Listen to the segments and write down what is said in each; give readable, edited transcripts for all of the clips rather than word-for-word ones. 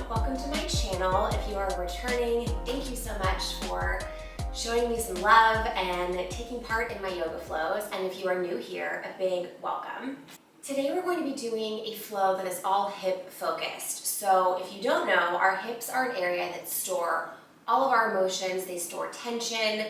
welcome to my channel. If you are returning, thank you so much for showing me some love and taking part in my yoga flows. And if you are new here, a big welcome. Today we're going to be doing a flow that is all hip focused. So if you don't know, our hips are an area that store all of our emotions, they store tension,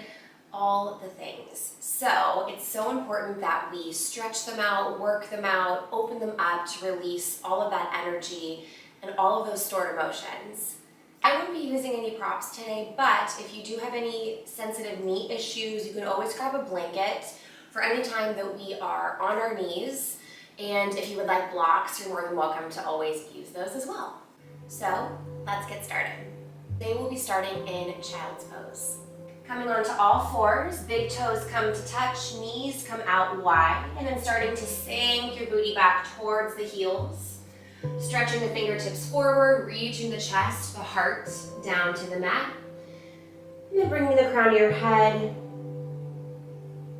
all the things. So it's so important that we stretch them out, work them out, open them up to release all of that energy and all of those stored emotions. I won't be using any props today, but if you do have any sensitive knee issues, you can always grab a blanket for any time that we are on our knees. And if you would like blocks, you're more than welcome to always use those as well. So let's get started. Today we'll be starting in child's pose. Coming onto all fours, big toes come to touch, knees come out wide, and then starting to sink your booty back towards the heels. Stretching the fingertips forward, reaching the chest, the heart down to the mat. And then bringing the crown of your head,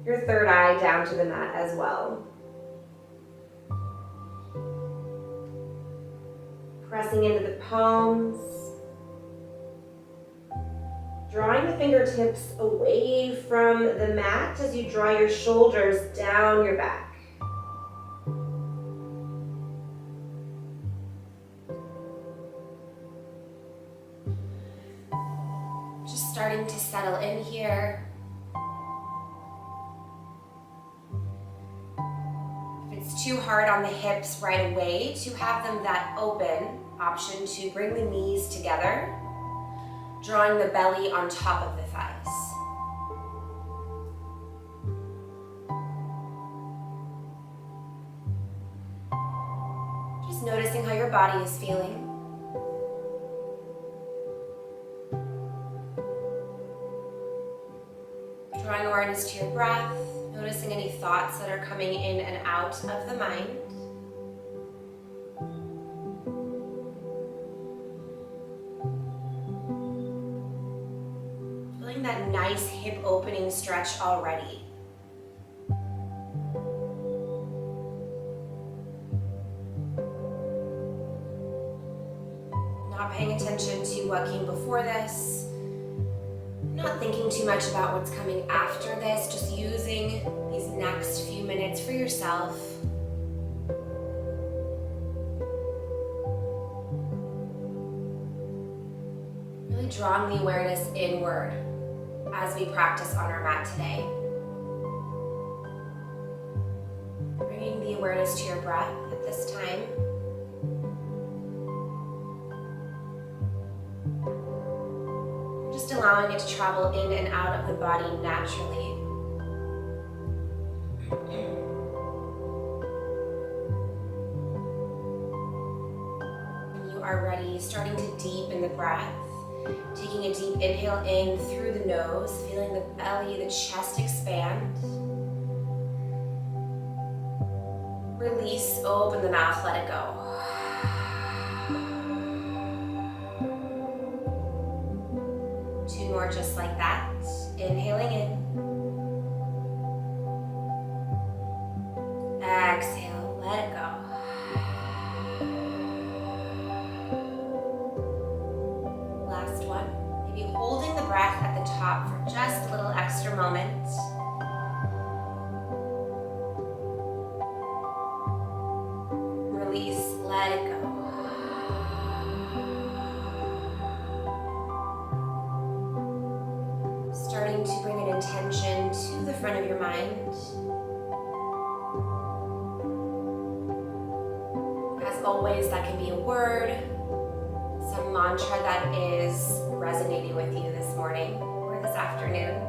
your third eye down to the mat as well. Pressing into the palms. Drawing the fingertips away from the mat as you draw your shoulders down your back. Just starting to settle in here. If it's too hard on the hips right away, to have them that open option to bring the knees together, drawing the belly on top of the thighs. Just noticing how your body is feeling. Drawing awareness to your breath, noticing any thoughts that are coming in and out of the mind. That nice hip opening stretch already. Not paying attention to what came before this. Not thinking too much about what's coming after this. Just using these next few minutes for yourself. Really drawing the awareness inward as we practice on our mat today. Bringing the awareness to your breath at this time. Just allowing it to travel in and out of the body naturally. When you are ready, starting to deepen the breath. Taking a deep inhale in through the nose, feeling the belly, the chest expand. Release, open the mouth, let it go. Two more just like that. Inhaling in. Exhale, let it go. Holding the breath at the top for just a little extra moment. Release, let it go. Starting to bring an intention to the front of your mind. As always, that can be a word, some mantra that is resonating with you this morning or this afternoon.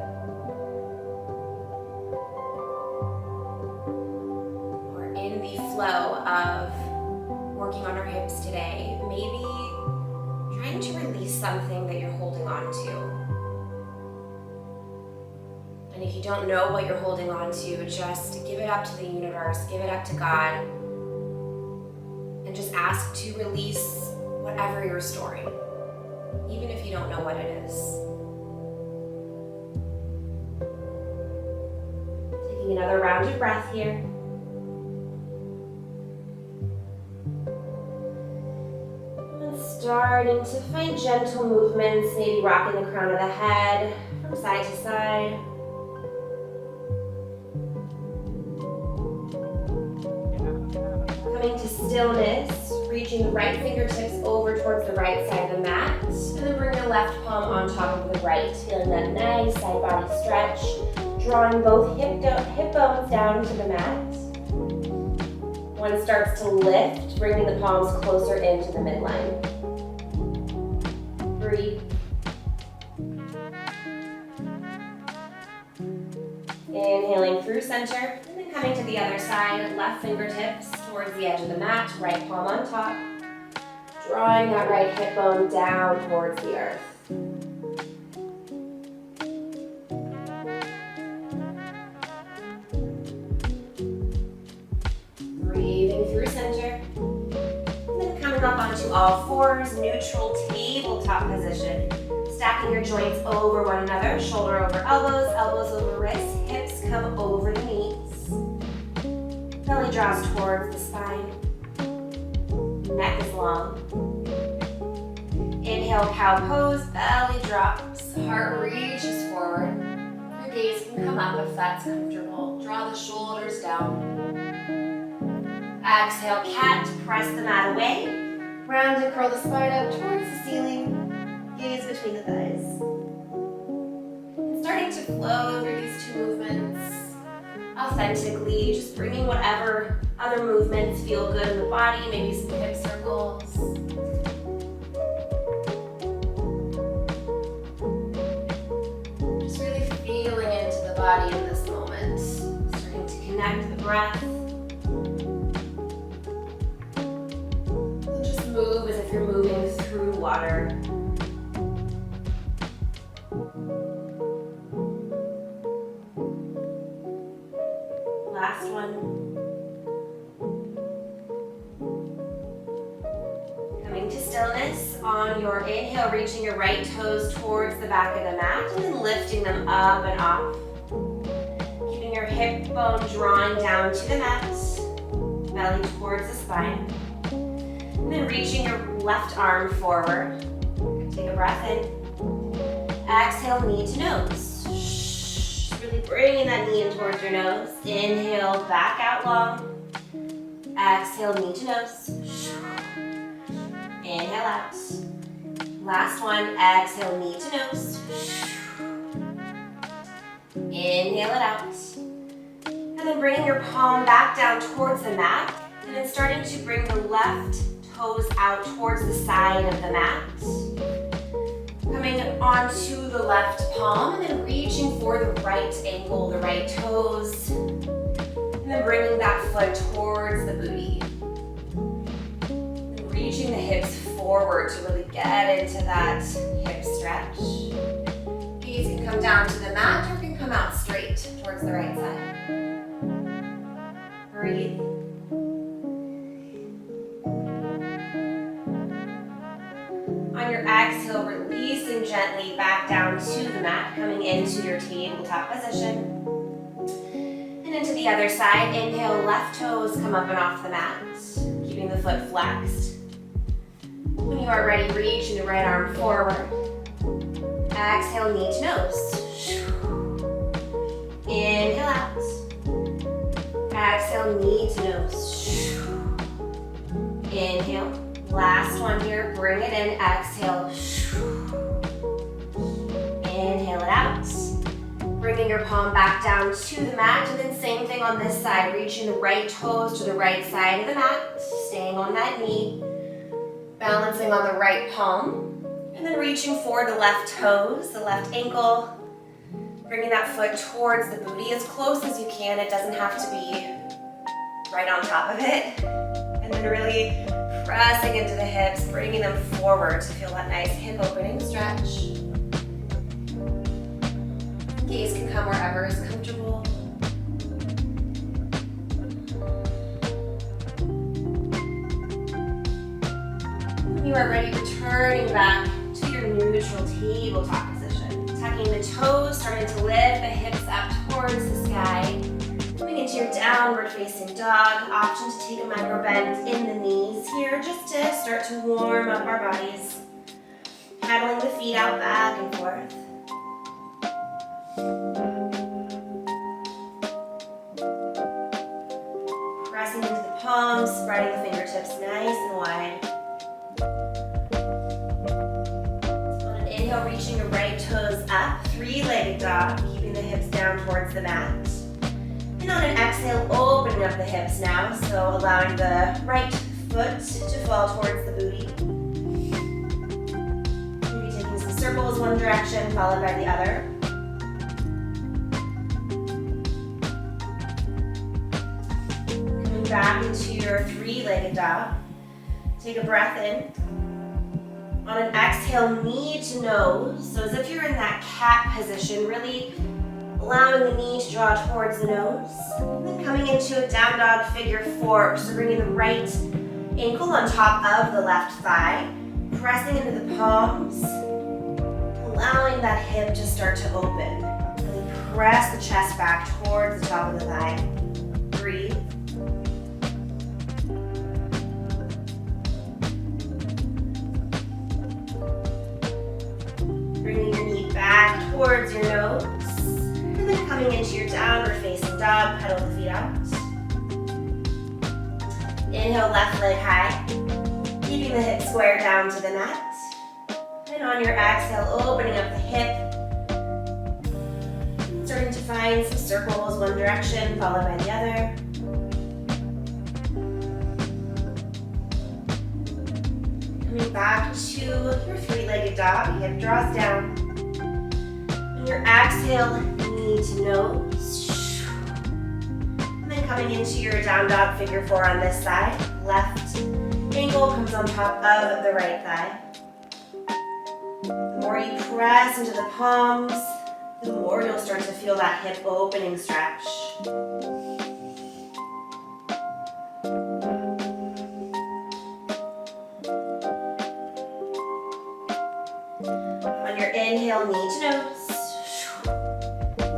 We're in the flow of working on our hips today, maybe trying to release something that you're holding on to. And if you don't know what you're holding on to, just give it up to the universe, give it up to God, and just ask to release whatever you're storing, even if you don't know what it is. Taking another round of breath here. And starting to find gentle movements, maybe rocking the crown of the head from side to side. Coming to stillness, reaching the right fingertips over towards the right side of the mat, and then bring your left palm on top of the right, feeling that nice side body stretch, drawing both hip bones down to the mat. One starts to lift, bringing the palms closer into the midline. Breathe. Inhaling through center, and then coming to the other side, left fingertips towards the edge of the mat, right palm on top, drawing that right hip bone down towards the earth. Breathing through center, and then coming up onto all fours, neutral tabletop position. Stacking your joints over one another, shoulder over elbows, elbows over wrists, hips come over the knees. Belly draws towards the spine. Neck is long. Inhale, cow pose, belly drops, heart reaches forward. Your gaze can come up if that's comfortable. Draw the shoulders down. Exhale, cat, press the mat away. Round and curl the spine up towards the ceiling. Gaze between the thighs. And starting to flow through these two movements authentically, just bringing whatever other movements feel good in the body, maybe some hip circles. Just really feeling into the body in this moment. Starting to connect the breath. And just move as if you're moving through water. Last one. Coming to stillness. On your inhale, reaching your right toes towards the back of the mat and then lifting them up and off. Keeping your hip bone drawing down to the mat, belly towards the spine. And then reaching your left arm forward. Take a breath in. Exhale, knee to nose. Really bringing that knee in towards your nose. Inhale, back out long. Exhale, knee to nose. Inhale out. Last one, exhale, knee to nose. Inhale it out. And then bringing your palm back down towards the mat. And then starting to bring the left toes out towards the side of the mat. Coming onto the left palm and then reaching for the right ankle, the right toes. And then bringing that foot towards the booty. And reaching the hips forward to really get into that hip stretch. Gaze can come down to the mat or can come out straight towards the right side. Breathe. On your exhale, releasing gently back down to the mat, coming into your tabletop position. And into the other side, inhale, left toes come up and off the mat, keeping the foot flexed. When you are ready, reach your right arm forward. Exhale, knee to nose. Inhale out. Exhale, knee to nose. Inhale. Last one here, bring it in, exhale. Inhale it out. Bringing your palm back down to the mat, and then same thing on this side, reaching the right toes to the right side of the mat, staying on that knee, balancing on the right palm, and then reaching for the left toes, the left ankle, bringing that foot towards the booty as close as you can. It doesn't have to be right on top of it. And then really pressing into the hips, bringing them forward to feel that nice hip opening stretch. Gaze can come wherever is comfortable. When you are ready, returning back to your neutral tabletop position. Tucking the toes, starting to lift the hips up towards the sky. Coming into your down downward facing dog. Option to take a micro bend in the knees here just to start to warm up our bodies. Paddling the feet out back and forth. Pressing into the palms, spreading the fingertips nice and wide. On an inhale, reaching your right toes up, three-legged dog, keeping the hips down towards the mat. And on an exhale, opening up the hips now, so allowing the right foot to fall towards the booty. Maybe taking some circles one direction, followed by the other. Coming back into your three-legged dog. Take a breath in. On an exhale, knee to nose, so as if you're in that cat position, really allowing the knee to draw towards the nose. And then coming into a down dog figure four. So bringing the right ankle on top of the left thigh. Pressing into the palms. Allowing that hip to start to open. Really press the chest back towards the top of the thigh. Breathe. Bringing your knee back towards your nose. And then coming into your downward facing dog, pedal the feet out. Inhale, left leg high. Keeping the hip square down to the mat. And on your exhale, opening up the hip. Starting to find some circles, one direction, followed by the other. Coming back to your three-legged dog, hip draws down. On your exhale, knee to nose. And then coming into your down dog figure four on this side. Left ankle comes on top of the right thigh. The more you press into the palms, the more you'll start to feel that hip opening stretch. On your inhale, knee to nose.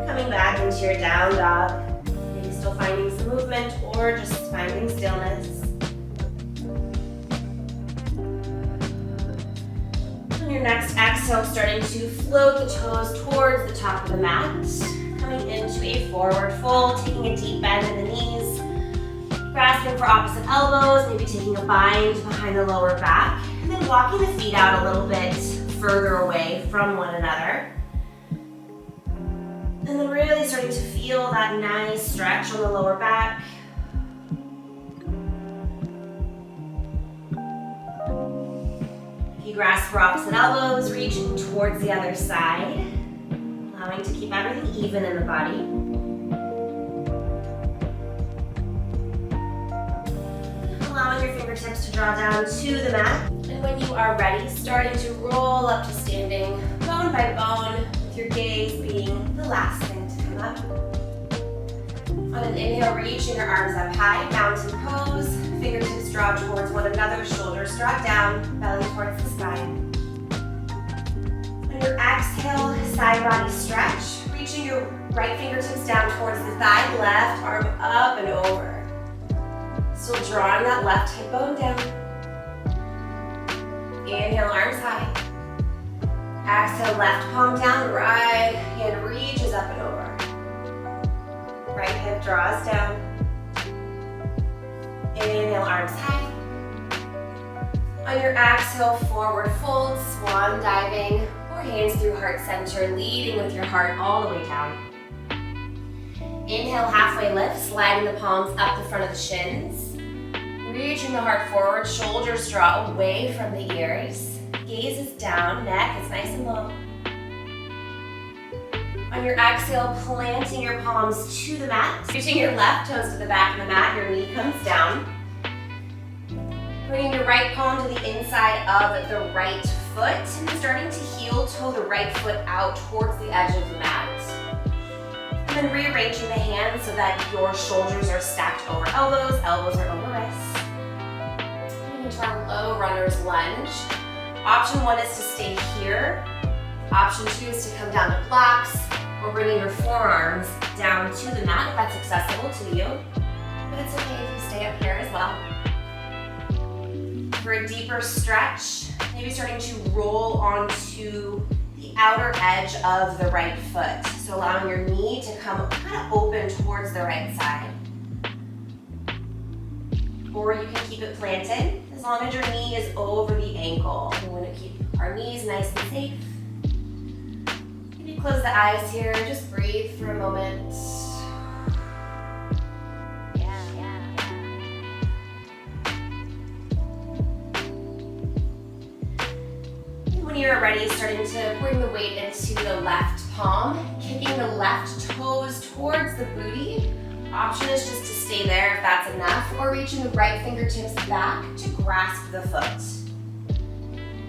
Coming back into your down dog. Maybe still finding some movement or just finding stillness. On your next exhale, starting to float the toes towards the top of the mat. Coming into a forward fold, taking a deep bend in the knees. Grasping for opposite elbows, maybe taking a bind behind the lower back. And then walking the feet out a little bit further away from one another. And then really starting to feel that nice stretch on the lower back. If you grasp for opposite elbows, reaching towards the other side. Allowing to keep everything even in the body. Allowing your fingertips to draw down to the mat. And when you are ready, starting to roll up to standing, bone by bone, with your gaze being the last thing to come up. On an inhale, reaching your arms up high, mountain pose. Fingertips draw towards one another, shoulders draw down, belly towards the spine. On your exhale, side body stretch. Reaching your right fingertips down towards the thigh, left arm up and over. Still drawing that left hip bone down. Inhale, arms high. Exhale, left palm down, right hand reaches up and over. Right hip draws down. Inhale, arms high. On your exhale, forward fold, swan diving, or hands through heart center, leading with your heart all the way down. Inhale, halfway lift, sliding the palms up the front of the shins. Reaching the heart forward, shoulders draw away from the ears. Gaze is down, neck is nice and low. On your exhale, planting your palms to the mat. Reaching your left toes to the back of the mat, your knee comes down. Bringing your right palm to the inside of the right foot and starting to heel toe the right foot out towards the edge of the mat. And then rearranging the hands so that your shoulders are stacked over elbows, elbows are over wrists. Moving to our low runner's lunge. Option one is to stay here. Option two is to come down to blocks or bringing your forearms down to the mat if that's accessible to you. but it's okay if you stay up here as well. For a deeper stretch, maybe starting to roll onto the outer edge of the right foot. So allowing your knee to come kind of open towards the right side. Or you can keep it planted as long as your knee is over the ankle. We want to keep our knees nice and safe. Maybe close the eyes here, just breathe for a moment. When you're ready, starting to bring the weight into the left palm, kicking the left toes towards the booty. Option is just to stay there if that's enough, or reaching the right fingertips back to grasp the foot.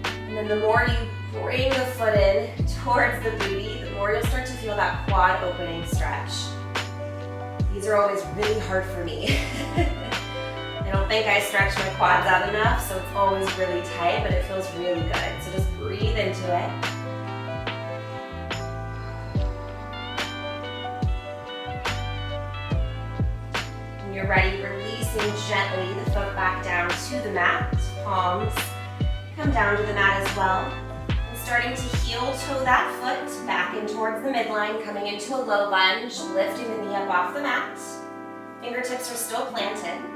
And then the more you bring the foot in towards the booty, the more you'll start to feel that quad opening stretch. These are always really hard for me. I don't think I stretch my quads out enough, so it's always really tight, but it feels really good. So just breathe into it. When you're ready, releasing gently the foot back down to the mat. Palms come down to the mat as well. And starting to heel toe that foot back in towards the midline, coming into a low lunge, lifting the knee up off the mat. Fingertips are still planted.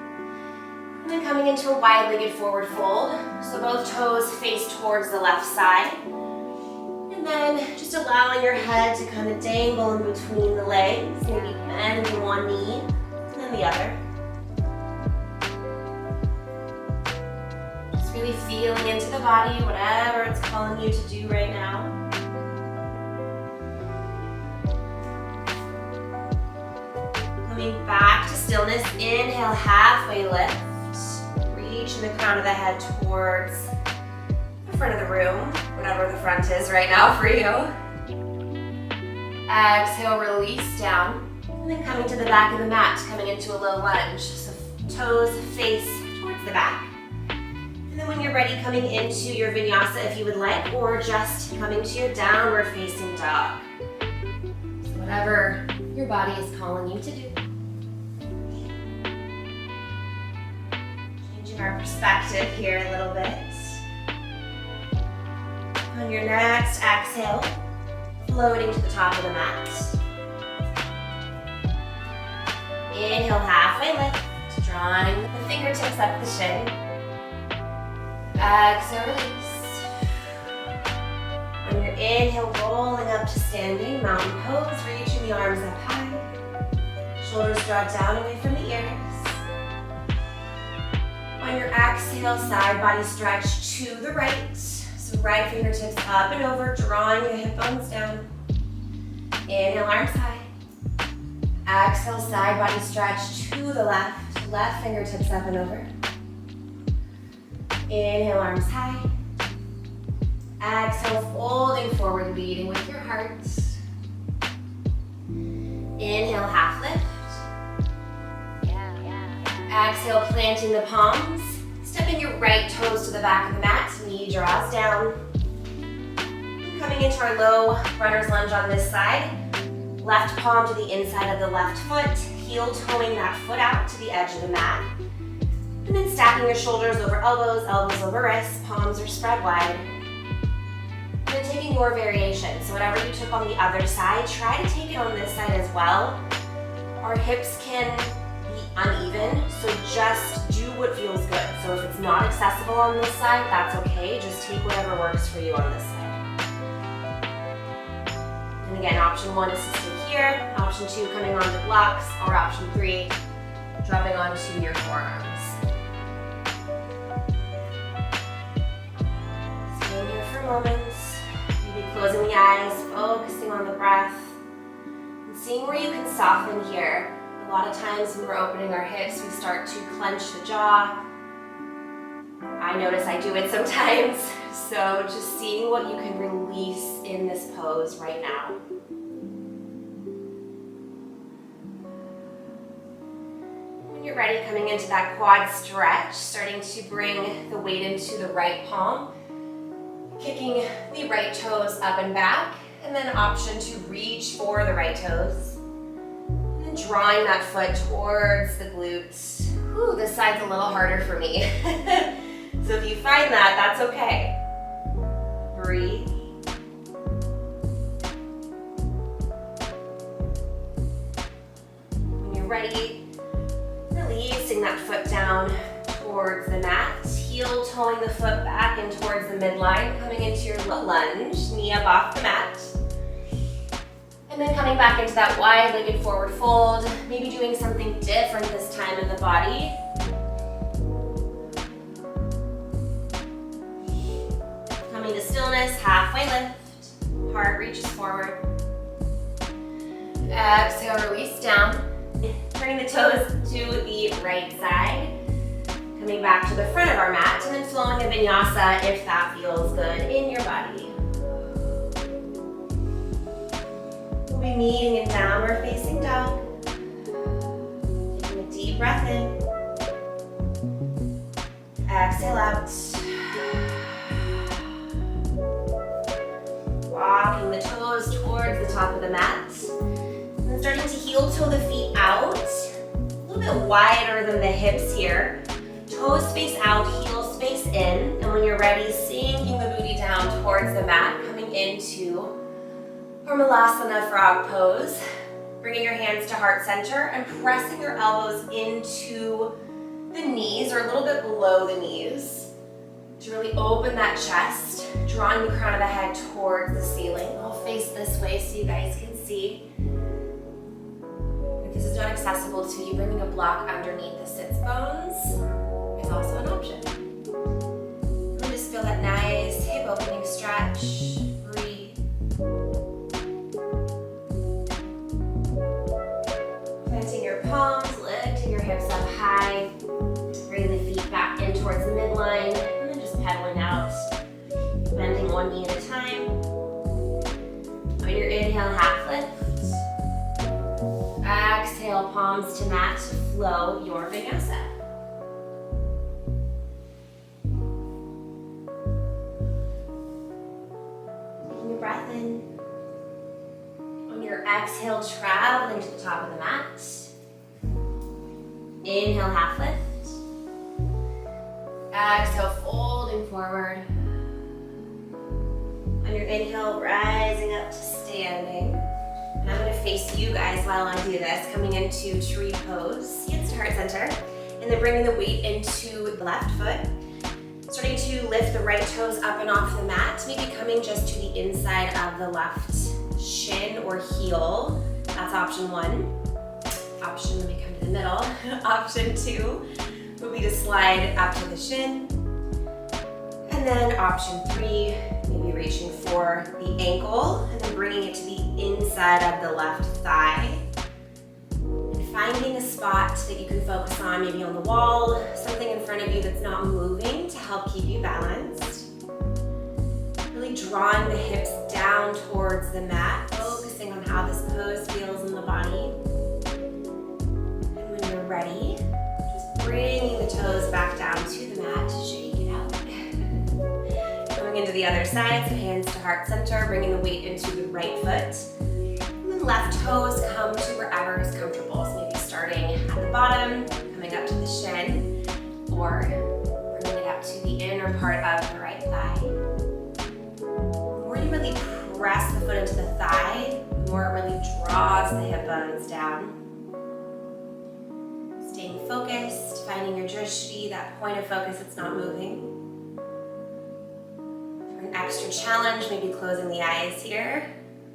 And then coming into a wide-legged forward fold. So both toes face towards the left side. And then just allowing your head to kind of dangle in between the legs, maybe bending one knee and then the other. Just really feeling into the body, whatever it's calling you to do right now. Coming back to stillness, inhale, halfway lift. Reaching the crown of the head towards the front of the room, whatever the front is right now for you. Exhale, release down, and then coming to the back of the mat, coming into a low lunge. So toes face towards the back. And then when you're ready, coming into your vinyasa if you would like, or just coming to your downward facing dog. So whatever your body is calling you to do. Our perspective here a little bit. On your next exhale, floating to the top of the mat. Inhale, halfway lift, drawing the fingertips up the shin. Exhale, release. On your inhale, rolling up to standing, mountain pose, reaching the arms up high. Shoulders draw down away from the ears. On your exhale, side body stretch to the right. So right fingertips up and over, drawing the hip bones down. Inhale, arms high. Exhale, side body stretch to the left. Left fingertips up and over. Inhale, arms high. Exhale, folding forward, leading with your heart. Inhale, half lift. Exhale, planting the palms. Stepping your right toes to the back of the mat. Knee draws down. Coming into our low runner's lunge on this side. Left palm to the inside of the left foot. Heel toeing that foot out to the edge of the mat. And then stacking your shoulders over elbows, elbows over wrists. Palms are spread wide. And then taking your variation. So whatever you took on the other side, try to take it on this side as well. Our hips can uneven, so just do what feels good. So if it's not accessible on this side, that's okay. Just take whatever works for you on this side. And again, option 1 is to stay here, option 2 coming onto blocks, or option 3 dropping onto your forearms. Staying here for a moment, maybe closing the eyes, focusing on the breath, and seeing where you can soften here. A lot of times when we're opening our hips, we start to clench the jaw. I notice I do it sometimes. So just seeing what you can release in this pose right now. When you're ready, coming into that quad stretch, starting to bring the weight into the right palm, kicking the right toes up and back, and then option to reach for the right toes. drawing that foot towards the glutes. Ooh, this side's a little harder for me. So if you find that, that's okay. Breathe. When you're ready, releasing that foot down towards the mat. Heel toeing the foot back and towards the midline, coming into your low lunge, knee up off the mat. And then coming back into that wide-legged forward fold, maybe doing something different this time in the body. Coming to stillness, halfway lift, heart reaches forward. Exhale, release down. Turning the toes to the right side. Coming back to the front of our mat, and then flowing a vinyasa if that feels good in your body. We'll be meeting in downward facing dog. Taking a deep breath in. Exhale out. Walking the toes towards the top of the mat. And then starting to heel toe the feet out. A little bit wider than the hips here. Toes space out, heels space in. And when you're ready, sinking the booty down towards the mat, coming into our Malasana frog pose. Bringing your hands to heart center and pressing your elbows into the knees or a little bit below the knees to really open that chest, drawing the crown of the head towards the ceiling. I'll face this way so you guys can see. If this is not accessible to you, bringing a block underneath the sits bones is also an option. And just feel that nice hip opening stretch. Breathe. Planting your palms, lifting your hips up high. Bring the feet back in towards the midline. And then just pedaling out. Bending one knee at a time. On your inhale, half lift. Exhale, palms to mat to flow your vinyasa. Taking a breath in. On your exhale, traveling to the top of the mat. Inhale, half lift. Exhale, folding forward. On your inhale, rising up to standing. And I'm going to face you guys while I do this, coming into tree pose, hands to heart center, and then bringing the weight into the left foot. Starting to lift the right toes up and off the mat, maybe coming just to the inside of the left shin or heel. That's option one. Option, let me come to the middle. Option two would be to slide up to the shin. And then option three, maybe reaching for the ankle and then bringing it to the inside of the left thigh. And finding a spot that you can focus on, maybe on the wall, something in front of you that's not moving to help keep you balanced. Really drawing the hips down towards the mat, focusing on how this pose feels in the body. And when you're ready, just bringing the toes back down to the mat to shake it out. Going into the other side, so hands to heart center, bringing the weight into the right foot. And then left toes come to wherever is comfortable. So maybe starting at the bottom, coming up to the shin, or bringing it up to the inner part of the right thigh. The more you really press the foot into the thigh, the more it really draws the hip bones down. Staying focused, finding your drishti, that point of focus that's not moving. An extra challenge, maybe closing the eyes here,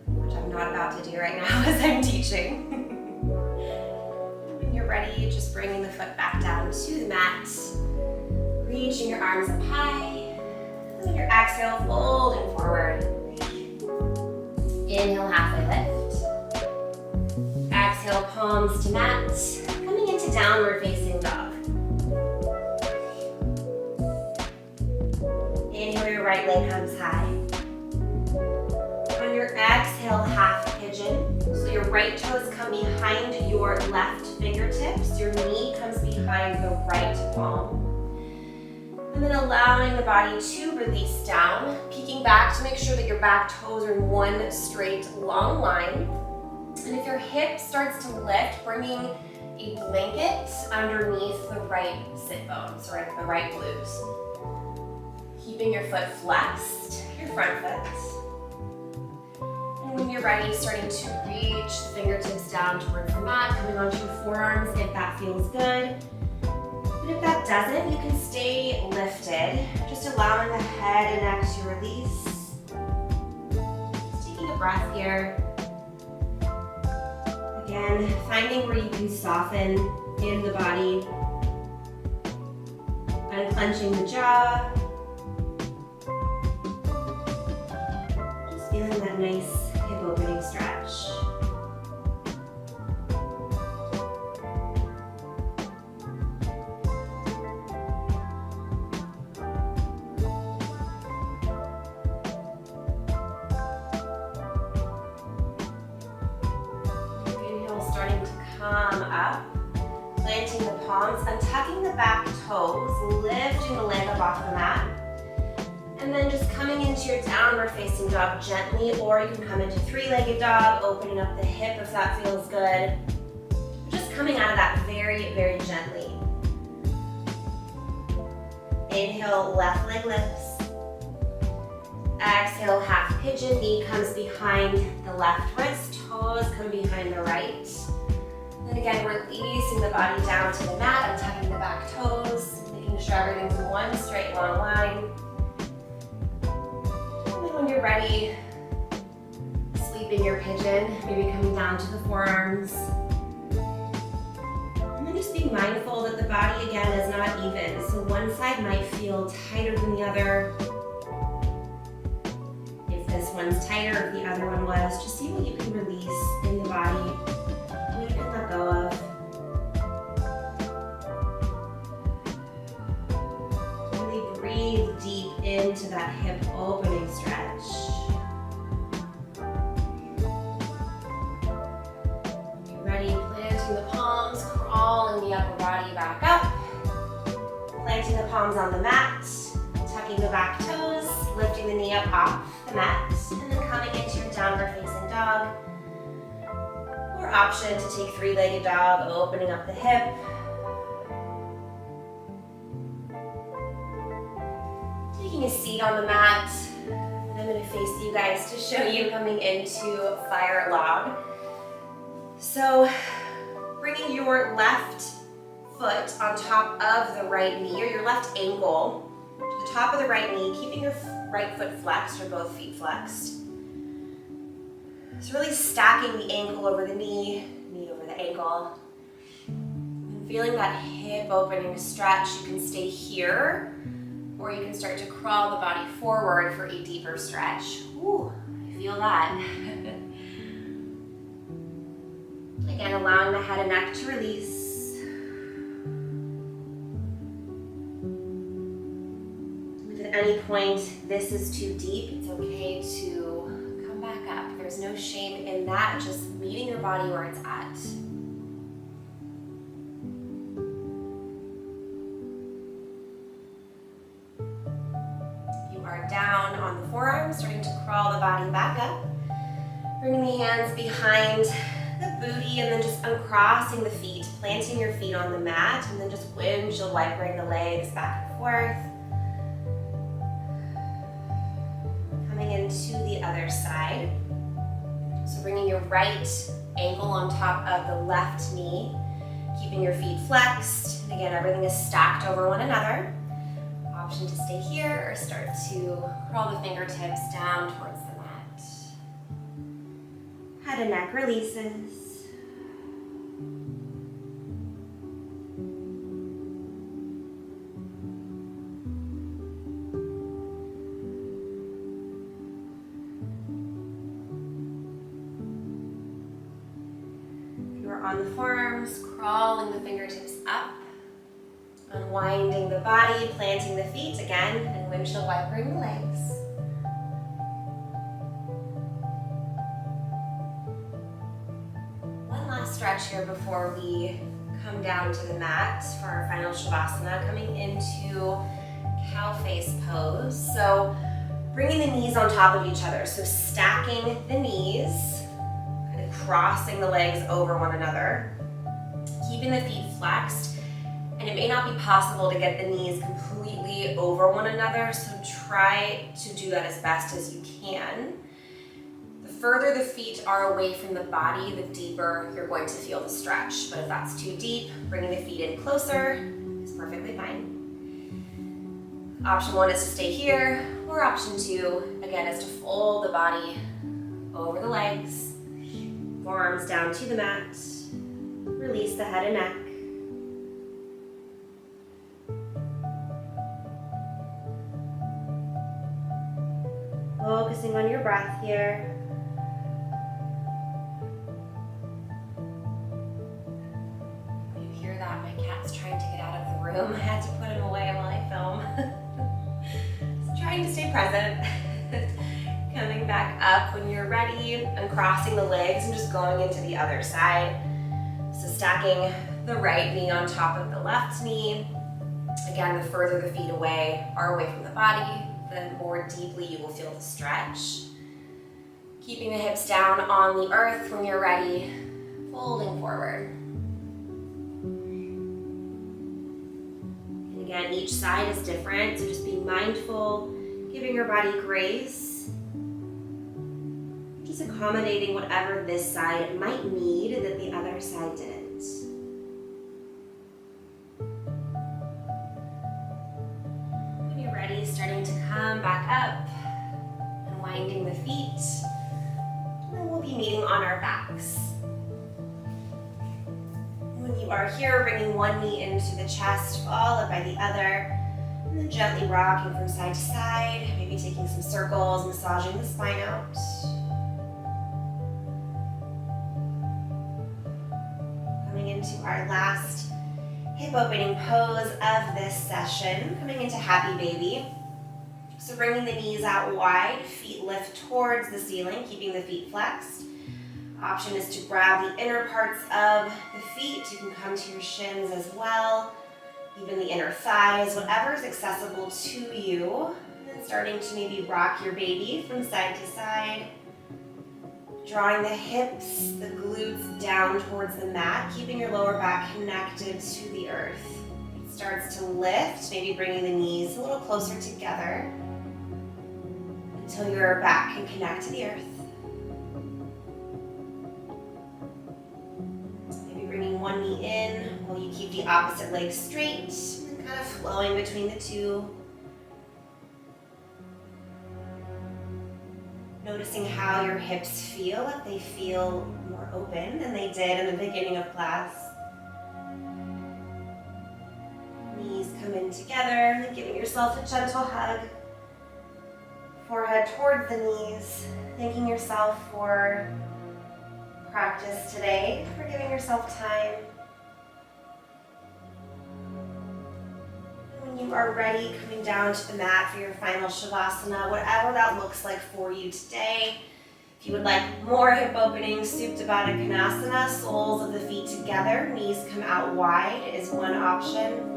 which I'm not about to do right now as I'm teaching. When you're ready, just bringing the foot back down to the mat, reaching your arms up high, and then your exhale, folding forward. Inhale, halfway lift. Exhale, palms to mat, coming into downward facing dog. Inhale, your right leg comes high. On your exhale, half pigeon. So your right toes come behind your left fingertips. Your knee comes behind the right palm. And then allowing the body to release down, peeking back to make sure that your back toes are in one straight long line. And if your hip starts to lift, bringing a blanket underneath the right sit bones, or the right glutes. Keeping your foot flexed, your front foot. And when you're ready, starting to reach the fingertips down towards the mat, coming onto your forearms if that feels good. But if that doesn't, you can stay lifted, just allowing the head and neck to release. Just taking a breath here. Again, finding where you can soften in the body. Unclenching the jaw. Just feeling that nice hip opening stretch. Starting to come up, planting the palms, untucking the back toes, lifting the leg up off the mat, and then just coming into your downward facing dog gently, or you can come into three-legged dog, opening up the hip if that feels good. Just coming out of that very, very gently. Inhale, left leg lifts. Exhale, half pigeon, knee comes behind the left wrist, toes come behind the right. Then again, releasing the body down to the mat, untucking the back toes, making sure everything's in one straight long line. And then when you're ready, sweeping your pigeon, maybe coming down to the forearms. And then just being mindful that the body again is not even. So one side might feel tighter than the other. This one's tighter, if the other one was. Just see what you can release in the body, what you can let go of. Really breathe deep into that hip opening stretch. When you're ready, planting the palms, crawling the upper body back up. Planting the palms on the mat, tucking the back toes, lifting the knee up off the mat, and then coming into your downward facing dog. Or option to take three-legged dog, opening up the hip. Taking a seat on the mat, and I'm going to face you guys to show you coming into fire log. So bringing your left foot on top of the right knee, or your left ankle, to the top of the right knee, keeping your right foot flexed or both feet flexed. So really stacking the ankle over the knee, knee over the ankle. And feeling that hip opening stretch, you can stay here, or you can start to crawl the body forward for a deeper stretch. Ooh, I feel that. Again, allowing the head and neck to release. At any point this is too deep, it's okay to come back up. There's no shame in that, just meeting your body where it's at. You are down on the forearms, starting to crawl the body back up. Bringing the hands behind the booty and then just uncrossing the feet, planting your feet on the mat, and then just windshield wipering the legs back and forth. Coming into the other side. So bringing your right ankle on top of the left knee, keeping your feet flexed. Again, everything is stacked over one another. Option to stay here or start to crawl the fingertips down towards the mat. Head and neck releases. On the forearms, crawling the fingertips up, unwinding the body, planting the feet again, and windshield wipering the legs. One last stretch here before we come down to the mat for our final Shavasana, coming into cow face pose. So bringing the knees on top of each other, so stacking the knees, kind of crossing the legs over one another, keeping the feet flexed. And it may not be possible to get the knees completely over one another, so try to do that as best as you can. The further the feet are away from the body, the deeper you're going to feel the stretch. But if that's too deep, bringing the feet in closer is perfectly fine. Option 1 is to stay here, or option 2, again, is to fold the body over the legs, forearms down to the mat, release the head and neck. Focusing on your breath here. You hear that? My cat's trying to get out of the room. I had to put him away while I film. Just trying to stay present. Coming back up when you're ready, uncrossing the legs and just going into the other side. So stacking the right knee on top of the left knee. Again, the further the feet are away from the body, the more deeply you will feel the stretch. Keeping the hips down on the earth when you're ready, folding forward. And again, each side is different, so just be mindful, giving your body grace, just accommodating whatever this side might need that the other side didn't. Ready, starting to come back up, unwinding the feet, and then we'll be meeting on our backs. When you are here, bringing one knee into the chest, followed by the other, and then gently rocking from side to side, maybe taking some circles, massaging the spine out. Coming into our last hip opening pose of this session, coming into happy baby. So bringing the knees out wide, feet lift towards the ceiling, keeping the feet flexed. Option is to grab the inner parts of the feet. You can come to your shins as well, even the inner thighs, whatever is accessible to you. And then starting to maybe rock your baby from side to side. Drawing the hips, the glutes down towards the mat, keeping your lower back connected to the earth. It starts to lift, maybe bringing the knees a little closer together until your back can connect to the earth. Maybe bringing one knee in while you keep the opposite leg straight and kind of flowing between the two. Noticing how your hips feel, if they feel more open than they did in the beginning of class. Knees come in together, giving yourself a gentle hug. Forehead towards the knees, thanking yourself for practice today, for giving yourself time. When you are ready, coming down to the mat for your final Shavasana, whatever that looks like for you today. If you would like more hip opening, Supta Baddha Konasana, soles of the feet together, knees come out wide is one option.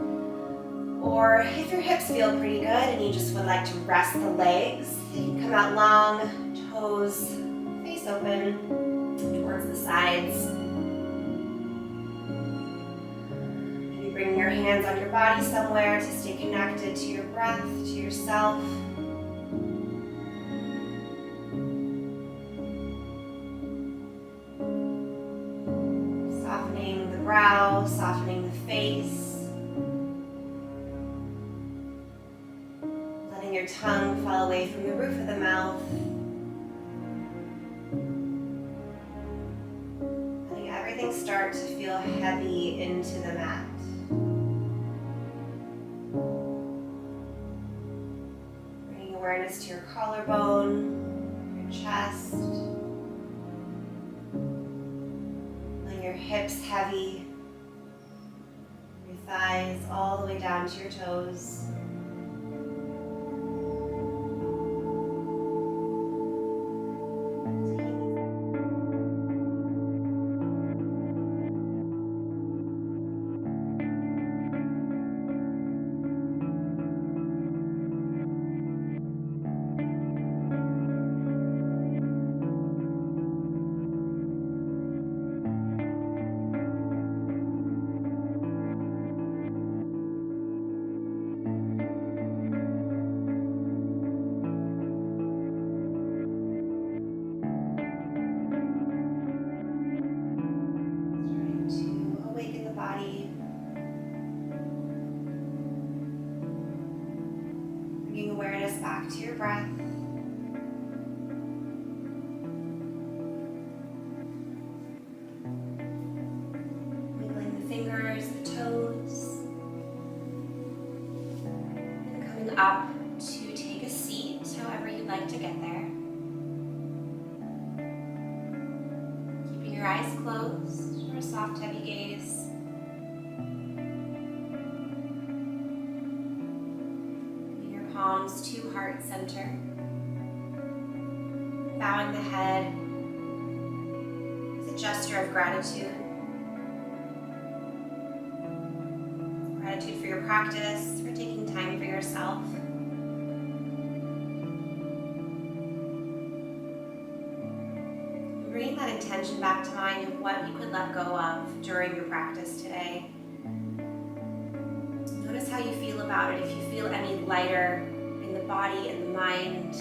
Or if your hips feel pretty good and you just would like to rest the legs, they can come out long, toes face open towards the sides. Bring your hands on your body somewhere to stay connected to your breath, to yourself. Softening the brow, softening the face. Letting your tongue fall away from the roof of the mouth. Letting everything start to feel heavy into the mat. Awareness to your collarbone, your chest, letting your hips heavy, your thighs all the way down to your toes. back to your breath. Wiggling the fingers, the toes. And coming up to take a seat, however you'd like to get there. Keeping your eyes closed for a soft, heavy gaze. Palms to heart center. Bowing the head as a gesture of gratitude. Gratitude for your practice, for taking time for yourself. Bringing that intention back to mind of what you could let go of during your practice today. Notice how you feel about it, if you feel any lighter in the body and the mind.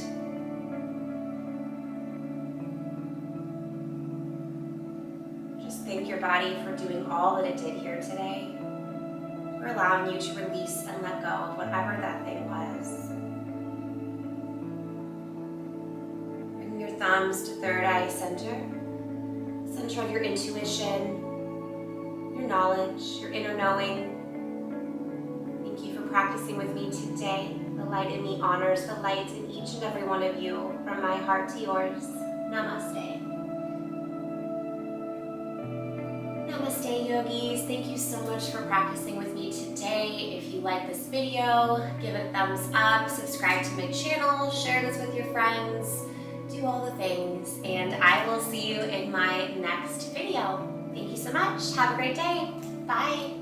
Just thank your body for doing all that it did here today, for allowing you to release and let go of whatever that thing was. Bringing your thumbs to third eye center, center of your intuition, your knowledge, your inner knowing. Practicing with me today. The light in me honors the light in each and every one of you, from my heart to yours. Namaste. Namaste, yogis. Thank you so much for practicing with me today. If you like this video, give it a thumbs up, subscribe to my channel, share this with your friends, do all the things, and I will see you in my next video. Thank you so much. Have a great day. Bye.